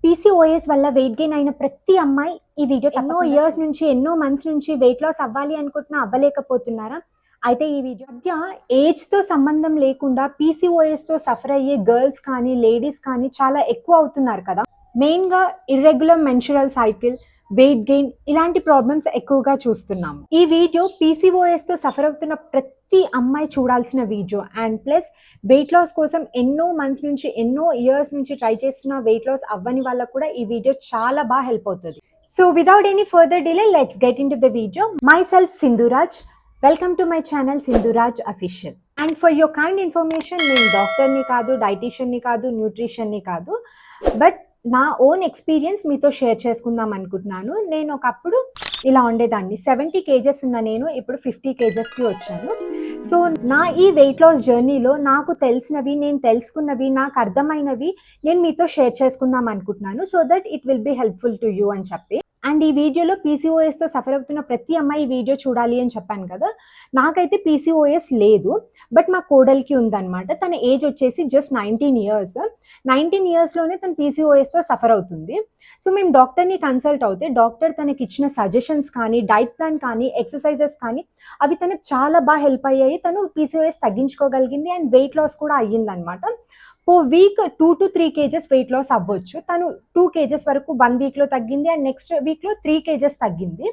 PCOS వల్ల weight gain అయిన ప్రతి అమ్మాయి ఈ వీడియో ఎన్నో ఇయర్స్ నుంచి ఎన్నో మంత్స్ నుంచి వెయిట్ లాస్ అవ్వాలి అనుకుంటున్నా అవ్వలేకపోతున్నారా? అయితే ఈ వీడియో మధ్య ఏజ్‌తో సంబంధం లేకుండా పీసీఓఎస్‌తో సఫర్ అయ్యే గర్ల్స్ కానీ, లేడీస్ కానీ చాలా ఎక్కువ అవుతున్నారు కదా! మెయిన్‌గా irregular menstrual cycle, weight gain ఇలాంటి ప్రాబ్లమ్స్ ఎక్కువగా చూస్తున్నాము. ఈ వీడియో పీసీఓఎస్‌తో సఫర్ అవుతున్న ప్రతి అమ్మాయి చూడాల్సిన video. And plus weight loss కోసం ఎన్నో మంత్స్ నుంచి ఎన్నో ఇయర్స్ నుంచి ట్రై చేస్తున్న వెయిట్ లాస్ అవ్వని వాళ్ళకు కూడా ఈ వీడియో చాలా బాగా హెల్ప్ అవుతుంది. So without any further delay let's get in to the video. My self Sindhuraj. Welcome to my channel Sindhuraj official. And for your kind information, నేను డాక్టర్ని కాదు, డైటీషియన్ని కాదు, న్యూట్రిషన్ని కాదు, బట్ నా ఓన్ ఎక్స్పీరియన్స్ మీతో షేర్ చేసుకుందాం అనుకుంటున్నాను. నేను ఒకప్పుడు ఇలా ఉండేదాన్ని. 70 కేజెస్ ఉన్న నేను ఇప్పుడు 50 కేజెస్కి వచ్చాను. సో నా ఈ వెయిట్ లాస్ జర్నీలో నాకు తెలిసినవి, నేను తెలుసుకున్నవి, నాకు అర్థమైనవి నేను మీతో షేర్ చేసుకుందాం అనుకుంటున్నాను. So that it will be helpful to you అని చెప్పి. అండ్ ఈ వీడియోలో పీసీఓఎస్తో సఫర్ అవుతున్న ప్రతి అమ్మాయి ఈ వీడియో చూడాలి అని చెప్పాను కదా. నాకైతే పీసీఓఎస్ లేదు, బట్ మా కోడలికి ఉందన్నమాట. తన ఏజ్ వచ్చేసి జస్ట్ 19 ఇయర్స్. 19 ఇయర్స్లోనే తను పీసీఓఎస్తో సఫర్ అవుతుంది. సో మేము డాక్టర్ని కన్సల్ట్ అవుతే డాక్టర్ తనకి ఇచ్చిన సజెషన్స్ కానీ, డైట్ ప్లాన్ కానీ, ఎక్సర్సైజెస్ కానీ అవి తనకు చాలా బాగా హెల్ప్ అయ్యాయి. తను పీసీఓఎస్ తగ్గించుకోగలిగింది అండ్ వెయిట్ లాస్ కూడా అయ్యిందనమాట. ఓ week 2 to 3 KGs weight loss అవ్వచ్చు. తను 2 కేజెస్ వరకు 1 వీక్లో తగ్గింది అండ్ నెక్స్ట్ వీక్లో 3 కేజెస్ తగ్గింది.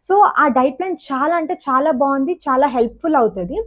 సో ఆ డైట్ ప్లాన్ చాలా అంటే చాలా బాగుంది, చాలా హెల్ప్ఫుల్ అవుతుంది.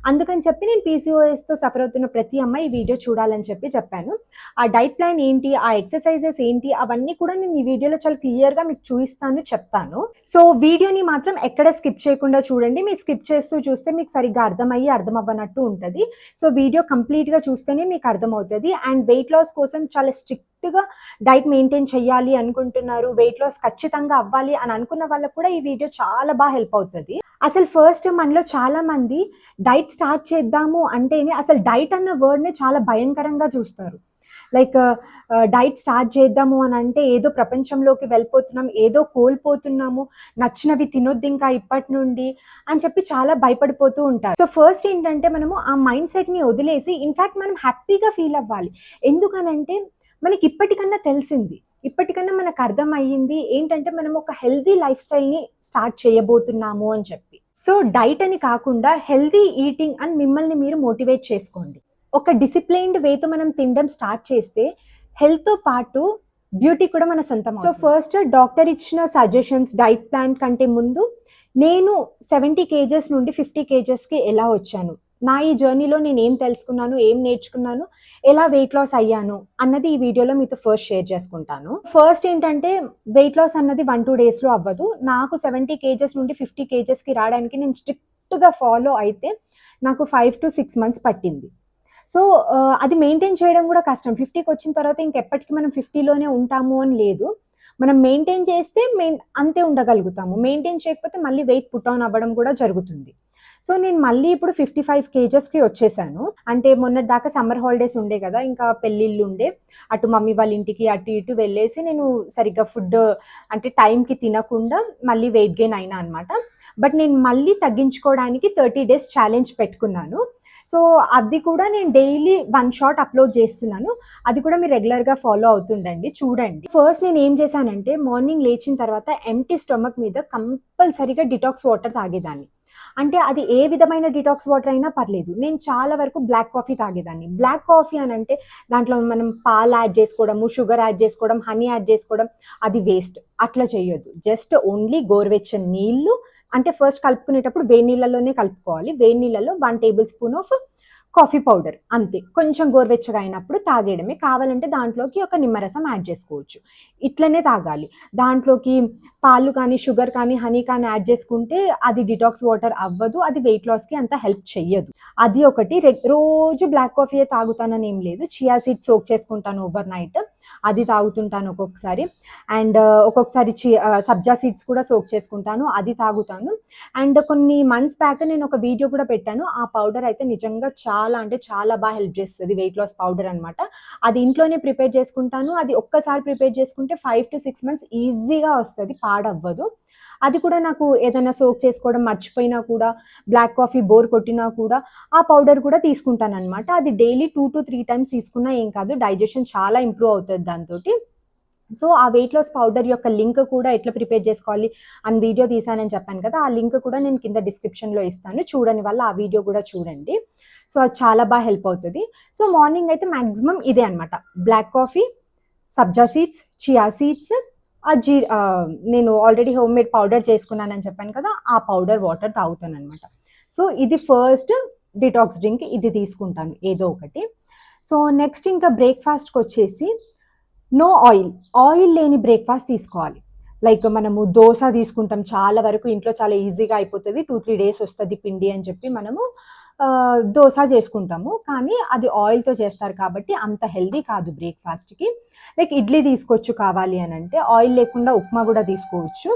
అందుకని చెప్పి నేను పీసీఓఎస్తో సఫర్ అవుతున్న ప్రతి అమ్మాయి ఈ వీడియో చూడాలని చెప్పాను. ఆ డైట్ ప్లాన్ ఏంటి, ఆ ఎక్సర్సైజెస్ ఏంటి, అవన్నీ కూడా నేను ఈ వీడియోలో చాలా క్లియర్గా మీకు చూపిస్తాను, చెప్తాను. సో వీడియోని మాత్రం ఎక్కడ స్కిప్ చేయకుండా చూడండి. మీరు స్కిప్ చేస్తూ చూస్తే మీకు సరిగ్గా అర్థం అవ్వనట్టు ఉంటుంది. సో వీడియో కంప్లీట్గా చూస్తేనే మీకు అర్థమవుతుంది. అండ్ వెయిట్ లాస్ కోసం చాలా స్ట్రిక్ట్గా డైట్ మెయింటైన్ చేయాలి అనుకుంటున్నారు, వెయిట్ లాస్ ఖచ్చితంగా అవ్వాలి అని అనుకున్న వాళ్ళకు కూడా ఈ వీడియో చాలా బాగా హెల్ప్ అవుతుంది. అసలు ఫస్ట్ మనలో చాలా మంది డైట్ స్టార్ట్ చేద్దాము అంటేనే అసలు డైట్ అన్న వర్డ్ని చాలా భయంకరంగా చూస్తారు. లైక్ డైట్ స్టార్ట్ చేద్దాము అని అంటే ఏదో ప్రపంచంలోకి వెళ్ళిపోతున్నాం, ఏదో కోల్పోతున్నాము, నచ్చినవి తినొద్దు ఇంకా ఇప్పటి నుండి అని చెప్పి చాలా భయపడిపోతూ ఉంటారు. సో ఫస్ట్ ఏంటంటే మనము ఆ మైండ్ సెట్ని వదిలేసి ఇన్ఫ్యాక్ట్ మనం హ్యాపీగా ఫీల్ అవ్వాలి. ఎందుకనంటే మనకి ఇప్పటికన్నా తెలిసింది, ఇప్పటికన్నా మనకు అర్థం అయ్యింది ఏంటంటే మనం ఒక హెల్దీ లైఫ్ స్టైల్ని స్టార్ట్ చేయబోతున్నాము అని చెప్పి. సో డైట్ అని కాకుండా హెల్దీ ఈటింగ్ అని మిమ్మల్ని మీరు మోటివేట్ చేసుకోండి. ఒక డిసిప్లైన్డ్ వేతో మనం తినడం స్టార్ట్ చేస్తే హెల్త్తో పాటు బ్యూటీ కూడా మన సొంతం. సో ఫస్ట్ డాక్టర్ ఇచ్చిన సజెషన్స్, డైట్ ప్లాన్ కంటే ముందు నేను 70 కేజెస్ నుండి 50 కేజెస్కి ఎలా వచ్చాను, నా ఈ జర్నీలో నేను ఏం తెలుసుకున్నాను, ఏం నేర్చుకున్నాను, ఎలా వెయిట్ లాస్ అయ్యాను అన్నది ఈ వీడియోలో మీతో ఫస్ట్ షేర్ చేసుకుంటాను. ఫస్ట్ ఏంటంటే వెయిట్ లాస్ అన్నది 1-2 డేస్లో అవ్వదు. నాకు 70 కేజెస్ నుండి 50 కేజెస్కి రావడానికి నేను స్ట్రిక్ట్గా ఫాలో అయితే నాకు 5 to 6 months పట్టింది. సో అది మెయింటైన్ చేయడం కూడా కష్టం. 50కి వచ్చిన తర్వాత ఇంకెప్పటికీ మనం 50లోనే ఉంటాము అని లేదు. మనం మెయింటైన్ చేస్తే అంతే ఉండగలుగుతాము. మెయింటైన్ చేయకపోతే మళ్ళీ వెయిట్ పుట్ ఆన్ అవ్వడం కూడా జరుగుతుంది. సో నేను మళ్ళీ ఇప్పుడు 55 కేజెస్కి వచ్చేసాను. అంటే మొన్నటి దాకా సమ్మర్ హాలిడేస్ ఉండే కదా, ఇంకా పెళ్ళిళ్ళు ఉండే, అటు మమ్మీ వాళ్ళ ఇంటికి అటు ఇటు వెళ్ళేసి నేను సరిగ్గా ఫుడ్ అంటే టైంకి తినకుండా మళ్ళీ వెయిట్ గెయిన్ అయినా అనమాట. బట్ నేను మళ్ళీ తగ్గించుకోవడానికి 30 days ఛాలెంజ్ పెట్టుకున్నాను. సో అది కూడా నేను డైలీ 1 షాట్ అప్లోడ్ చేస్తున్నాను. అది కూడా మీరు రెగ్యులర్గా ఫాలో అవుతుండండి, చూడండి. ఫస్ట్ నేను ఏం చేశానంటే మార్నింగ్ లేచిన తర్వాత ఎంప్టీ స్టమక్ మీద కంపల్సరీగా డిటాక్స్ వాటర్ తాగేదాన్ని. అంటే అది ఏ విధమైన డిటాక్స్ వాటర్ అయినా పర్లేదు. నేను చాలా వరకు బ్లాక్ కాఫీ తాగేదాన్ని. బ్లాక్ కాఫీ అని అంటే దాంట్లో మనం పాలు యాడ్ చేసుకోవడము, షుగర్ యాడ్ చేసుకోవడం, హనీ యాడ్ చేసుకోవడం అది వేస్ట్. అట్లా చేయొద్దు. జస్ట్ ఓన్లీ గోరువెచ్చని నీళ్ళు, అంటే ఫస్ట్ కలుపుకునేటప్పుడు వేడి నీళ్ళలోనే కలుపుకోవాలి. వేడి నీళ్ళలో 1 tablespoon ఆఫ్ కాఫీ పౌడర్ అంతే. కొంచెం గోరువెచ్చగా అయినప్పుడు తాగేయడమే. కావాలంటే దాంట్లోకి ఒక నిమ్మరసం యాడ్ చేసుకోవచ్చు. ఇట్లనే తాగాలి. దాంట్లోకి పాలు కానీ, షుగర్ కానీ, హనీ కానీ యాడ్ చేసుకుంటే అది డిటాక్స్ వాటర్ అవ్వదు. అది వెయిట్ లాస్కి అంత హెల్ప్ చెయ్యదు. అది ఒకటి. రోజు బ్లాక్ కాఫీయే తాగుతానని ఏం లేదు. చియా సీడ్స్ సోక్ చేసుకుంటాను ఓవర్ నైట్, అది తాగుతుంటాను ఒక్కొక్కసారి. అండ్ ఒక్కొక్కసారి సబ్జా సీడ్స్ కూడా సోక్ చేసుకుంటాను, అది తాగుతాను. అండ్ కొన్ని మంత్స్ బ్యాక్ నేను ఒక వీడియో కూడా పెట్టాను. ఆ పౌడర్ అయితే నిజంగా చాలా అంటే చాలా బాగా హెల్ప్ చేస్తుంది. వెయిట్ లాస్ పౌడర్ అనమాట. అది ఇంట్లోనే ప్రిపేర్ చేసుకుంటాను. అది ఒక్కసారి ప్రిపేర్ చేసుకుంటే 5 to 6 months ఈజీగా వస్తుంది, పాడవ్వదు. అది కూడా నాకు ఏదైనా సోక్ చేసుకోవడం మర్చిపోయినా కూడా, బ్లాక్ కాఫీ బోర్ కొట్టినా కూడా ఆ పౌడర్ కూడా తీసుకుంటానన్నమాట. అది డైలీ 2 to 3 times తీసుకున్నా ఏం కాదు. డైజెషన్ చాలా ఇంప్రూవ్ అవుతుంది దాంతో. సో ఆ వెయిట్ లాస్ పౌడర్ యొక్క లింక్ కూడా ఎట్లా ప్రిపేర్ చేసుకోవాలి అని వీడియో తీసానని చెప్పాను కదా, ఆ లింక్ కూడా నేను కింద డిస్క్రిప్షన్లో ఇస్తాను, చూడని వల్ల ఆ వీడియో కూడా చూడండి. సో అది చాలా బాగా హెల్ప్ అవుతుంది. సో మార్నింగ్ అయితే మ్యాక్సిమం ఇదే అనమాట, బ్లాక్ కాఫీ, సబ్జా సీడ్స్, చియా సీడ్స్, నేను ఆల్రెడీ హోమ్ మేడ్ పౌడర్ చేసుకున్నానని చెప్పాను కదా, ఆ పౌడర్ వాటర్ తాగుతాను అనమాట. సో ఇది ఫస్ట్ డిటాక్స్ డ్రింక్, ఇది తీసుకుంటాను ఏదో ఒకటి. సో నెక్స్ట్ ఇంకా బ్రేక్ఫాస్ట్కి వచ్చేసి నో ఆయిల్, ఆయిల్ లేని బ్రేక్ఫాస్ట్ తీసుకోవాలి. లైక్ మనము దోశ తీసుకుంటాం, చాలా వరకు ఇంట్లో చాలా ఈజీగా అయిపోతుంది, 2-3 డేస్ వస్తుంది పిండి అని చెప్పి మనము దోశ చేసుకుంటాము, కానీ అది ఆయిల్తో చేస్తారు కాబట్టి అంత హెల్దీ కాదు బ్రేక్ఫాస్ట్కి. లైక్ ఇడ్లీ తీసుకోవచ్చు కావాలి అని అంటే, ఆయిల్ లేకుండా ఉప్మా కూడా తీసుకోవచ్చు.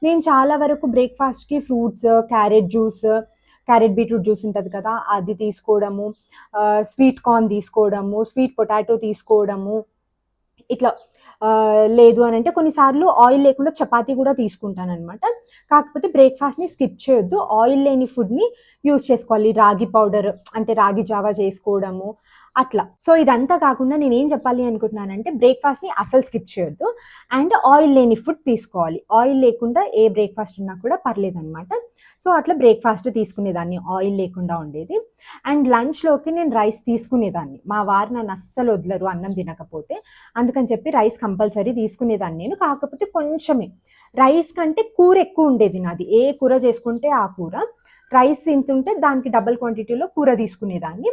నేను చాలా వరకు బ్రేక్ఫాస్ట్కి fruits, carrot juice, carrot beetroot juice ఉంటుంది కదా అది తీసుకోవడము, స్వీట్ కార్న్ తీసుకోవడము, స్వీట్ పొటాటో తీసుకోవడము, ఇట్లా లేదు అని అంటే కొన్నిసార్లు ఆయిల్ లేకుండా చపాతీ కూడా తీసుకుంటాను అనమాట. కాకపోతే బ్రేక్ఫాస్ట్ని స్కిప్ చేయొద్దు, ఆయిల్ లేని ఫుడ్ని యూస్ చేసుకోవాలి. రాగి పౌడర్ అంటే రాగి జావా చేసుకోవడము అట్లా. సో ఇదంతా కాకుండా నేను ఏం చెప్పాలి అనుకుంటున్నానంటే, బ్రేక్ఫాస్ట్ని అసలు స్కిప్ చేయొద్దు అండ్ ఆయిల్ లేని ఫుడ్ తీసుకోవాలి. ఆయిల్ లేకుండా ఏ బ్రేక్ఫాస్ట్ ఉన్నా కూడా పర్లేదు అనమాట. సో అట్లా బ్రేక్ఫాస్ట్ తీసుకునేదాన్ని ఆయిల్ లేకుండా ఉండేది. అండ్ లంచ్లోకి నేను రైస్ తీసుకునేదాన్ని, మా వారు నన్ను అస్సలు వదలరు అన్నం తినకపోతే, అందుకని చెప్పి రైస్ కంపల్సరీ తీసుకునేదాన్ని నేను. కాకపోతే కొంచెమే, రైస్ కంటే కూర ఎక్కువ ఉండేది నాది, ఏ కూర చేసుకుంటే ఆ కూర, రైస్ తింటుంటే దానికి డబుల్ క్వాంటిటీలో కూర తీసుకునేదాన్ని.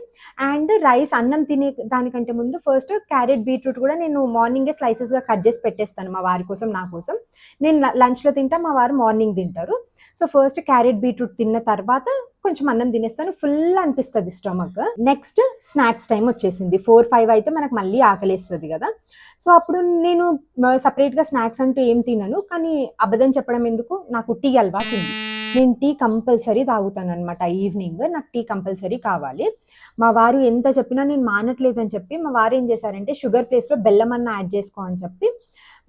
అండ్ రైస్ అన్నం తినే దానికంటే ముందు ఫస్ట్ క్యారెట్ బీట్రూట్ కూడా నేను మార్నింగే స్లైసెస్గా కట్ చేసి పెట్టేస్తాను మా వారి కోసం, నా కోసం. నేను లంచ్లో తింటా, మా వారు మార్నింగ్ తింటారు. సో ఫస్ట్ క్యారెట్ బీట్రూట్ తిన్న తర్వాత కొంచెం అన్నం తినేస్తాను, ఫుల్ అనిపిస్తుంది స్టమక్. నెక్స్ట్ స్నాక్స్ టైం వచ్చేసింది, 4-5 అయితే మనకు మళ్ళీ ఆకలేస్తుంది కదా. సో అప్పుడు నేను సపరేట్గా స్నాక్స్ అంటూ ఏం తినను, కానీ అబద్ధం చెప్పడం ఎందుకు, నాకు టీ అలవాటు ఉంది. నేను టీ కంపల్సరీ తాగుతాను అనమాట, ఈవినింగ్ నాకు టీ కంపల్సరీ కావాలి. మా వారు ఎంత చెప్పినా నేను మానట్లేదని చెప్పి మా వారు ఏం చేశారంటే, షుగర్ ప్లేస్లో బెల్లం అన్న యాడ్ చేసుకో అని చెప్పి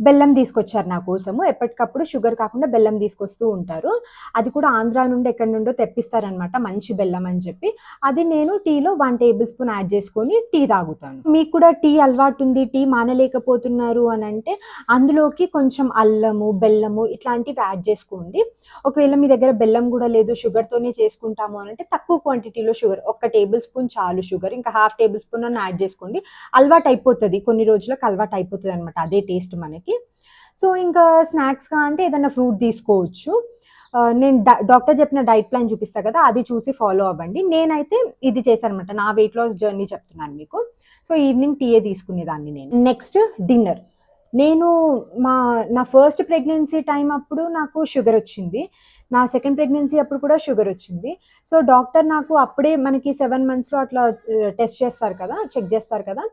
బెల్లం తీసుకొచ్చారు నా కోసము. ఎప్పటికప్పుడు షుగర్ కాకుండా బెల్లం తీసుకొస్తూ ఉంటారు, అది కూడా ఆంధ్రా నుండి ఎక్కడి నుండో తెప్పిస్తారనమాట, మంచి బెల్లం అని చెప్పి. అది నేను టీలో 1 టేబుల్ స్పూన్ యాడ్ చేసుకొని టీ తాగుతాను. మీకు కూడా టీ అలవాటు ఉంది, టీ మానలేకపోతున్నారు అని అంటే అందులోకి కొంచెం అల్లము, బెల్లము ఇట్లాంటివి యాడ్ చేసుకోండి. ఒకవేళ మీ దగ్గర బెల్లం కూడా లేదు, షుగర్తోనే చేసుకుంటాము అని అంటే తక్కువ క్వాంటిటీలో షుగర్, 1 టేబుల్ స్పూన్ చాలు షుగర్, ఇంకా 1/2 టేబుల్ స్పూన్ అని యాడ్ చేసుకోండి. అలవాటు అయిపోతుంది, కొన్ని రోజులకు అలవాటు అయిపోతుంది అనమాట, అదే టేస్ట్ మనకి. సో ఇంకా స్నాక్స్గా అంటే ఏదైనా ఫ్రూట్ తీసుకోవచ్చు. నేను డాక్టర్ చెప్పిన డైట్ ప్లాన్ చూపిస్తా కదా, అది చూసి ఫాలో అవ్వండి. నేనైతే ఇది చేశాను అనమాట, నా వెయిట్ లాస్ జర్నీ చెప్తున్నాను మీకు. సో ఈవినింగ్ టీయే తీసుకునేదాన్ని నేను. నెక్స్ట్ డిన్నర్, నేను నా ఫస్ట్ ప్రెగ్నెన్సీ టైం అప్పుడు నాకు షుగర్ వచ్చింది, నా సెకండ్ ప్రెగ్నెన్సీ అప్పుడు కూడా షుగర్ వచ్చింది. సో డాక్టర్ నాకు అప్పుడే మనకి 7 monthsలో అట్లా టెస్ట్ చేస్తారు కదా, చెక్ చేస్తారు కదా,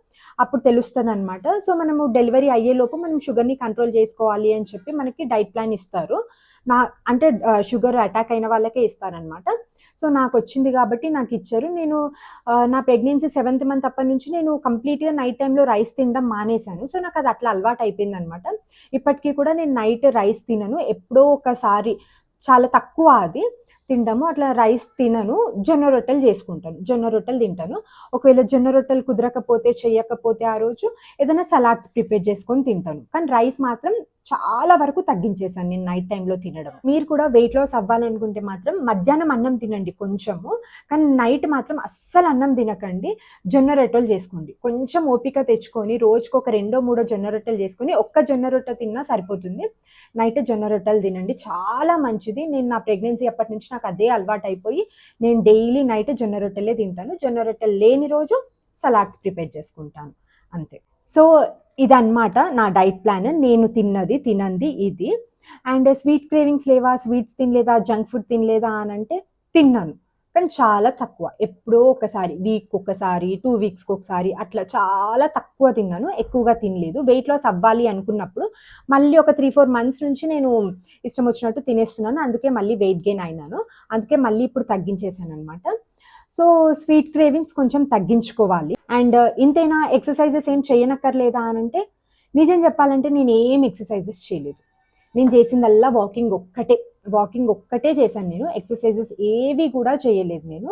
అప్పుడు తెలుస్తుంది అనమాట. సో మనము డెలివరీ అయ్యేలోపు మనం షుగర్ని కంట్రోల్ చేసుకోవాలి అని చెప్పి మనకి డైట్ ప్లాన్ ఇస్తారు. అంటే షుగర్ అటాక్ అయిన వాళ్ళకే ఇస్తారనమాట. సో నాకు వచ్చింది కాబట్టి నాకు ఇచ్చారు. నేను నా ప్రెగ్నెన్సీ 7th month అప్పటి నుంచి నేను కంప్లీట్గా నైట్ టైంలో రైస్ తినడం మానేశాను. సో నాకు అది అట్లా అలవాటు అయిపోయింది అనమాట. ఇప్పటికీ కూడా నేను నైట్ రైస్ తినను, ఎప్పుడో ఒకసారి, చాలా తక్కువ అది తింటాము, అట్లా రైస్ తినను. జొన్న రొట్టెలు చేసుకుంటాను, జొన్న రొట్టెలు తింటాను. ఒకవేళ జొన్న రొట్టెలు కుదరకపోతే, చేయకపోతే ఆ రోజు ఏదైనా సలాడ్స్ ప్రిపేర్ చేసుకొని తింటాను, కానీ రైస్ మాత్రం చాలా వరకు తగ్గించేసాను నేను నైట్ టైంలో తినడం. మీరు కూడా వెయిట్ లాస్ అవ్వాలనుకుంటే మాత్రం మధ్యాహ్నం అన్నం తినండి కొంచెము, కానీ నైట్ మాత్రం అస్సలు అన్నం తినకండి, జొన్న రొట్టెలు చేసుకోండి. కొంచెం ఓపిక తెచ్చుకొని రోజుకు ఒక 2-3 జొన్న రొట్టెలు చేసుకొని, ఒక్క జొన్న రొట్టె తిన్నా సరిపోతుంది. నైట్ జొన్న రొట్టెలు తినండి, చాలా మంచిది. నేను నా ప్రెగ్నెన్సీ అప్పటి నుంచి నాకు అదే అలవాటు అయిపోయి నేను డైలీ నైట్ జొన్న రొట్టెలే తింటాను. జొన్న రొట్టెలు లేని రోజు సలాడ్స్ ప్రిపేర్ చేసుకుంటాను, అంతే. సో ఇదన్నమాట నా డైట్ ప్లాన్, నేను తినంది ఇది. అండ్ స్వీట్ క్రేవింగ్స్ లేవా, స్వీట్స్ తినలేదా, జంక్ ఫుడ్ తినలేదా అని అంటే తిన్నాను, కానీ చాలా తక్కువ, ఎప్పుడో ఒకసారి, వీక్ ఒకసారి, 2 weeksకి ఒకసారి, అట్లా చాలా తక్కువ తిన్నాను, ఎక్కువగా తినలేదు. వెయిట్ లాస్ అవ్వాలి అనుకున్నప్పుడు మళ్ళీ ఒక 3-4 months నుంచి నేను ఇష్టం వచ్చినట్టు తినేస్తున్నాను, అందుకే మళ్ళీ వెయిట్ గెయిన్ అయినాను, అందుకే మళ్ళీ ఇప్పుడు తగ్గించేసాను అనమాట. సో స్వీట్ క్రేవింగ్స్ కొంచెం తగ్గించుకోవాలి. అండ్ ఇంతేనా, ఎక్సర్సైజెస్ ఏం చేయనక్కర్లేదా అని అంటే, నిజం చెప్పాలంటే నేను ఏం ఎక్సర్సైజెస్ చేయలేదు. నేను చేసిందల్లా వాకింగ్ ఒక్కటే చేశాను నేను, ఎక్సర్సైజెస్ ఏవి కూడా చేయలేదు నేను.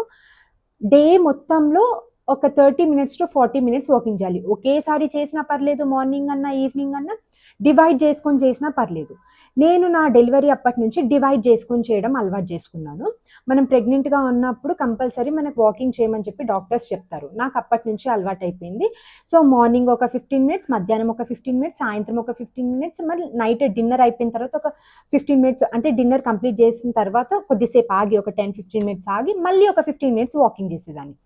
డే మొత్తంలో ఒక 30 మినిట్స్ టు 40 మినిట్స్ వాకింగ్ చేయాలి. ఒకేసారి చేసినా పర్లేదు, మార్నింగ్ అన్నా, ఈవినింగ్ అన్నా డివైడ్ చేసుకొని చేసినా పర్లేదు. నేను నా డెలివరీ అప్పటి నుంచి డివైడ్ చేసుకొని చేయడం అలవాటు చేసుకున్నాను. మనం ప్రెగ్నెంట్‌గా ఉన్నప్పుడు కంపల్సరీ మనకు వాకింగ్ చేయమని చెప్పి డాక్టర్స్ చెప్తారు. నాకు అప్పటి నుంచి అలవాటయిపోయింది. సో, మార్నింగ్ ఒక 15 మినిట్స్, మధ్యాహ్నం ఒక 15 మినిట్స్, సాయంత్రం ఒక 15 మినిట్స్, మరి నైట్ డిన్నర్ అయిపోయిన తర్వాత ఒక 15 మినిట్స్, అంటే డిన్నర్ కంప్లీట్ చేసిన తర్వాత కొద్దిసేపు ఆగి ఒక 10, 15 మినిట్స్ ఆగి మళ్ళీ ఒక 15 మినిట్స్ వాకింగ్ చేసేదాన్ని.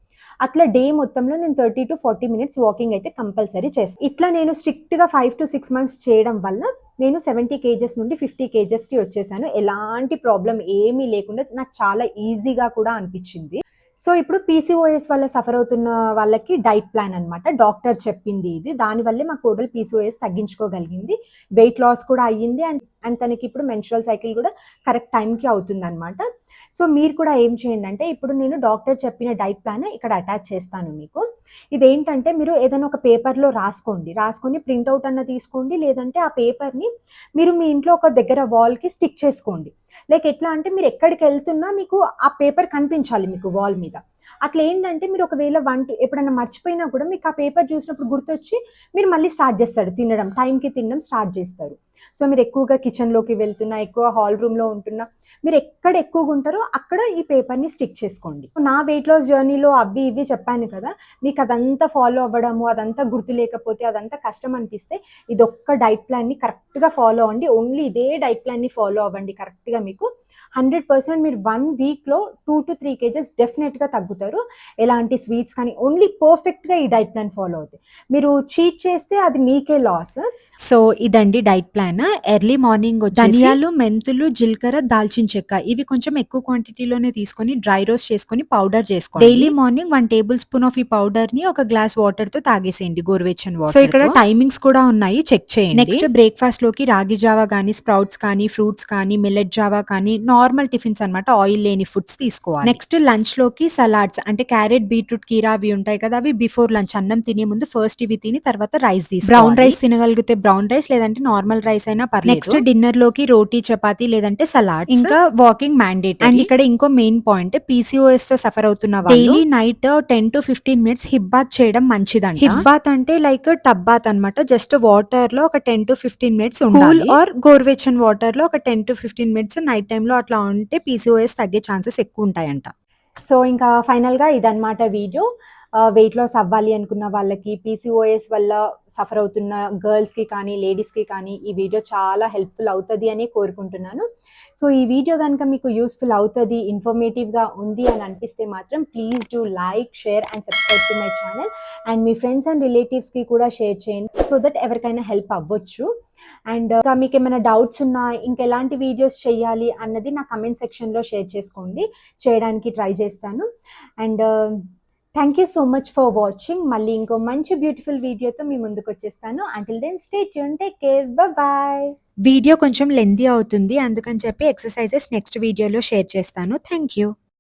అట్లా డే మొత్తంలో నేను 30-40 మినిట్స్ వాకింగ్ అయితే కంపల్సరీ చేస్తాను. ఇట్లా నేను స్ట్రిక్ట్‌గా 5-6 మంత్స్ చేయడం వల్ల నేను 70 కేజెస్ నుండి 50 కేజెస్‌కి వచ్చేసాను. ఎలాంటి ప్రాబ్లమ్ ఏమీ లేకుండా నాకు చాలా ఈజీగా కూడా అనిపించింది. సో, ఇప్పుడు పీసీఓఎస్ వల్ల సఫర్ అవుతున్న వాళ్ళకి డైట్ ప్లాన్ అనమాట. డాక్టర్ చెప్పింది ఇది. దానివల్లే మా కోడలు పీసీఓఎస్ తగ్గించుకోగలిగింది. వెయిట్ లాస్ కూడా అయ్యింది. అండ్ తనకి ఇప్పుడు మెన్స్ట్రువల్ సైకిల్ కూడా కరెక్ట్ టైంకి అవుతుందనమాట. సో, మీరు కూడా ఏం చేయండి అంటే, ఇప్పుడు నేను డాక్టర్ చెప్పిన డైట్ ప్లాన్ ఇక్కడ అటాచ్ చేస్తాను మీకు. ఇదేంటంటే, మీరు ఏదైనా ఒక పేపర్‌లో రాసుకొని ప్రింట్‌ఔట్ అన్నా తీసుకోండి. లేదంటే ఆ పేపర్‌ని మీరు మీ ఇంట్లో ఒక దగ్గర వాల్‌కి స్టిక్ చేసుకోండి. లైక్ ఎట్లా అంటే, మీరు ఎక్కడికెళ్తున్నా మీకు ఆ పేపర్ కనిపించాలి మీకు వాల్ మీద. అట్లా ఏంటంటే, మీరు ఒకవేళ ఎప్పుడైనా మర్చిపోయినా కూడా మీకు ఆ పేపర్ చూసినప్పుడు గుర్తొచ్చి మీరు మళ్ళీ స్టార్ట్ చేస్తారు తినడం. టైంకి తినడం స్టార్ట్ చేస్తారు. సో, మీరు ఎక్కువగా కిచెన్‌లోకి వెళ్తున్నా, ఎక్కువ హాల్ రూమ్‌లో ఉంటున్నా, మీరు ఎక్కడ ఎక్కువగా ఉంటారో అక్కడ ఈ పేపర్‌ని స్టిక్ చేసుకోండి. నా వెయిట్ లాస్ జర్నీలో అవి ఇవి చెప్పాను కదా! మీకు అదంతా ఫాలో అవ్వడము, అదంతా గుర్తు లేకపోతే, అదంతా కష్టం అనిపిస్తే ఇదొక్క డైట్ ప్లాన్‌ని కరెక్ట్‌గా ఫాలో అవ్వండి. ఓన్లీ ఇదే డైట్ ప్లాన్‌ని ఫాలో అవ్వండి కరెక్ట్‌గా మీకు 100% మీరు 1 వీక్‌లో 2-3 కేజెస్ డెఫినెట్‌గా తగ్గుతారు. ఎలాంటి స్వీట్స్ కానీ ఓన్లీ పర్ఫెక్ట్‌గా ఈ డైట్ ప్లాన్ ఫాలో అవుతే. మీరు చీట్ చేస్తే అది మీకే లాస్. సో, ఇదండి డైట్ ప్లాన్. ఎర్లీ మార్నింగ్ వచ్చేసి ధనియాలు, మెంతులు, జీలకర్ర, దాల్చిన చెక్క ఇవి కొంచెం ఎక్కువ క్వాంటిటీలోనే తీసుకొని డ్రై రోస్ట్ చేసుకొని పౌడర్ చేసుకోండి. Daily morning 1 table spoon of ఈ పౌడర్‌ని ఒక గ్లాస్ వాటర్‌తో తాగేసేయండి, గోరువెచ్చని వాటర్‌తో. సో, ఇక్కడ టైమింగ్స్ కూడా ఉన్నాయి, చెక్ చేయండి. నెక్స్ట్ బ్రేక్‌ఫాస్ట్‌లోకి రాగి జావా గానీ, స్ప్రౌట్స్ కానీ, ఫ్రూట్స్ కానీ, మిల్లెట్ జావా కానీ, నార్మల్ టిఫిన్స్ అన్నమాట. ఆయిల్ లేని ఫుడ్స్ తీసుకోవాలి. నెక్స్ట్ లంచ్‌లోకి సలాడ్స్ అంటే క్యారెట్, బీట్రూట్, కీరా అవి ఉంటాయి కదా! అవి బిఫోర్ లంచ్ అన్నం తినే ముందు ఫస్ట్ ఇవి తిని తర్వాత రైస్ తీసుకోవాలి. బ్రౌన్ రైస్ తినగలిగితే బ్రౌన్ రైస్, లేదంటే నార్మల్ రైస్ అయినా పర్లేదు. నెక్స్ట్ డిన్నర్ లోకి రోటీ, చపాతీ లేదంటే సలాడ్స్, ఇంకా వాకింగ్ మ్యాండేటరీ. అండ్ ఇక్కడ ఇంకో మెయిన్ పాయింట్, పీసీఓఎస్ తో సఫర్ అవుతున్న వాళ్ళు daily night 10-15 minutes hip bath చేయడం మంచిదంట. హిప్ బాత్ అంటే లైక్ టబ్ బాత్ అన్నమాట. జస్ట్ వాటర్ లో ఒక 10-15 మినిట్స్ కూల్ ఆర్ గోరువెచ్చని వాటర్ లో ఒక 10-15 మినిట్స్ నైట్ టైమ్ లో అట్లా ఉంటే పీసీఓఎస్ తగ్గే ఛాన్సెస్ ఎక్కువ ఉంటాయంట. సో, ఇంకా ఫైనల్‌గా ఇదన్నమాట వీడియో. వెయిట్ లాస్ అవ్వాలి అనుకున్న వాళ్ళకి, పీసీఓఎస్ వల్ల సఫర్ అవుతున్న గర్ల్స్‌కి కానీ, లేడీస్‌కి కానీ ఈ వీడియో చాలా హెల్ప్‌ఫుల్ అవుతది అని కోరుకుంటున్నాను. సో, ఈ వీడియో గనుక మీకు యూజ్‌ఫుల్ అవుతది, ఇన్ఫర్మేటివ్‌గా ఉంది అని అనిపిస్తే మాత్రం please do like, share and subscribe to my channel. And me friends and రిలేటివ్స్‌కి కూడా షేర్ చేయండి. సో దట్ ఎవరికైనా హెల్ప్ అవ్వచ్చు. అండ్ ఇంకా మీకేమైనా డౌట్స్ ఉన్నా, ఇంకెలాంటి వీడియోస్ చేయాలి అన్నది నా కమెంట్ సెక్షన్‌లో షేర్ చేసుకోండి. చేయడానికి ట్రై చేస్తాను. And thank you so much for watching. మళ్ళీ ఇంకో మంచి బ్యూటిఫుల్ వీడియోతో మీ ముందుకొచ్చేస్తాను. Until then stay tuned, take care, bye. Video కొంచెం లెంతీ అవుతుంది, అందుకని చెప్పి ఎక్సర్సైజెస్ నెక్స్ట్ వీడియోలో షేర్ చేస్తాను. Thank you.